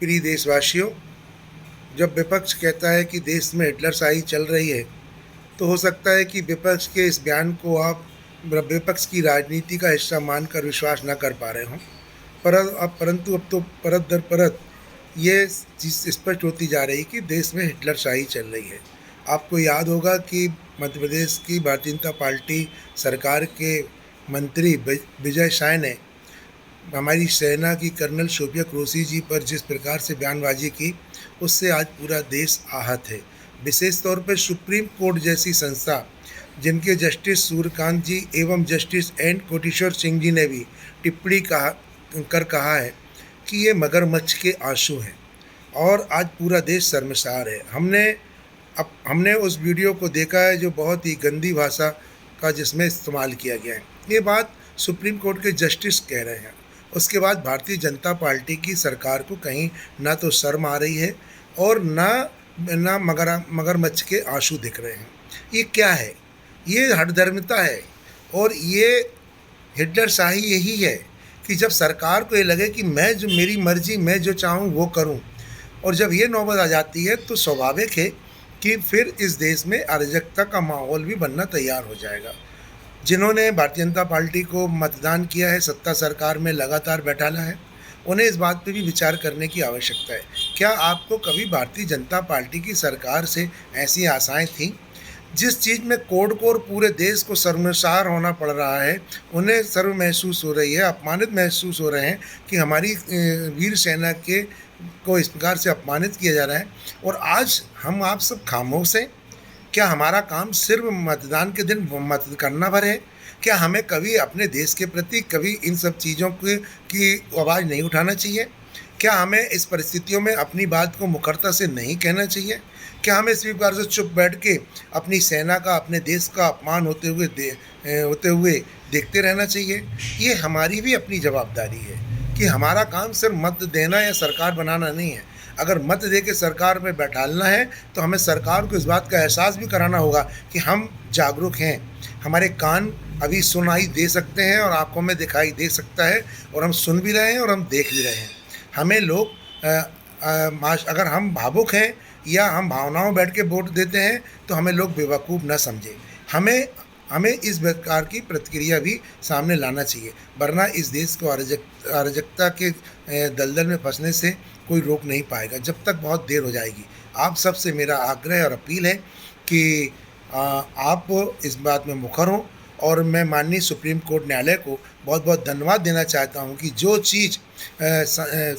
प्रिय देशवासियों, जब विपक्ष कहता है कि देश में हिटलरशाही चल रही है, तो हो सकता है कि विपक्ष के इस बयान को आप विपक्ष की राजनीति का हिस्सा मानकर विश्वास न कर पा रहे हों। परंतु अब तो परत दर परत ये चीज़ स्पष्ट होती जा रही कि देश में हिटलरशाही चल रही है। आपको याद होगा कि मध्य प्रदेश की भारतीय जनता पार्टी सरकार के मंत्री विजय शाह ने हमारी सेना की कर्नल शोभिया क्रोसी जी पर जिस प्रकार से बयानबाजी की, उससे आज पूरा देश आहत है। विशेष तौर पर सुप्रीम कोर्ट जैसी संस्था, जिनके जस्टिस सूर्यकांत जी एवं जस्टिस एन कोटेश्वर सिंह जी ने भी टिप्पणी कहा है कि ये मगरमच्छ के आंसू हैं और आज पूरा देश शर्मसार है। हमने उस वीडियो को देखा है जो बहुत ही गंदी भाषा का जिसमें इस्तेमाल किया गया है। ये बात सुप्रीम कोर्ट के जस्टिस कह रहे हैं। उसके बाद भारतीय जनता पार्टी की सरकार को कहीं ना तो शर्म आ रही है और ना मगरमच्छ के आंसू दिख रहे हैं। ये क्या है? ये हठधर्मिता है और ये हिटलरशाही यही है कि जब सरकार को ये लगे कि मेरी मर्जी, मैं जो चाहूँ वो करूँ, और जब ये नौबत आ जाती है तो स्वाभाविक है कि फिर इस देश में अराजकता का माहौल भी बनना तैयार हो जाएगा। जिन्होंने भारतीय जनता पार्टी को मतदान किया है, सत्ता सरकार में लगातार बैठाला है, उन्हें इस बात पे भी विचार करने की आवश्यकता है। क्या आपको कभी भारतीय जनता पार्टी की सरकार से ऐसी आशाएं थीं? जिस चीज़ में कोड पूरे देश को शर्मसार होना पड़ रहा है, उन्हें शर्म महसूस हो रही है, अपमानित महसूस हो रहे हैं कि हमारी वीर सेना को इस प्रकार से अपमानित किया जा रहा है, और आज हम आप सब खामोश हैं। क्या हमारा काम सिर्फ मतदान के दिन मत करना भर है? क्या हमें कभी अपने देश के प्रति कभी इन सब चीज़ों की आवाज़ नहीं उठाना चाहिए? क्या हमें इस परिस्थितियों में अपनी बात को मुखरता से नहीं कहना चाहिए? क्या हमें इस प्रकार से चुप बैठ के अपनी सेना का, अपने देश का अपमान होते हुए देखते रहना चाहिए? ये हमारी भी अपनी जवाबदारी है कि हमारा काम सिर्फ मत देना या सरकार बनाना नहीं है। अगर मत दे के सरकार में बैठालना है तो हमें सरकार को इस बात का एहसास भी कराना होगा कि हम जागरूक हैं, हमारे कान अभी सुनाई दे सकते हैं और आंखों में दिखाई दे सकता है, और हम सुन भी रहे हैं और हम देख भी रहे हैं। हमें लोग अगर हम भावुक हैं या हम भावनाओं में बैठ के वोट देते हैं तो हमें लोग बेवकूफ़ न समझें। हमें इस प्रकार की प्रतिक्रिया भी सामने लाना चाहिए, वरना इस देश को अराजकता के दलदल में फंसने से कोई रोक नहीं पाएगा जब तक बहुत देर हो जाएगी। आप सबसे मेरा आग्रह और अपील है कि आप इस बात में मुखर हों, और मैं माननीय सुप्रीम कोर्ट न्यायालय को बहुत बहुत धन्यवाद देना चाहता हूं कि जो चीज़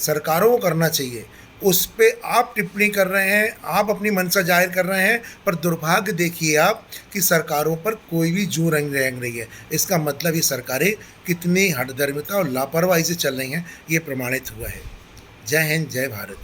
सरकारों को करना चाहिए उस पे आप टिप्पणी कर रहे हैं, आप अपनी मंशा जाहिर कर रहे हैं, पर दुर्भाग्य देखिए आप कि सरकारों पर कोई भी जू रंग रही है। इसका मतलब ये सरकारें कितनी हठधर्मिता और लापरवाही से चल रही हैं, ये प्रमाणित हुआ है। जय हिंद, जय भारत।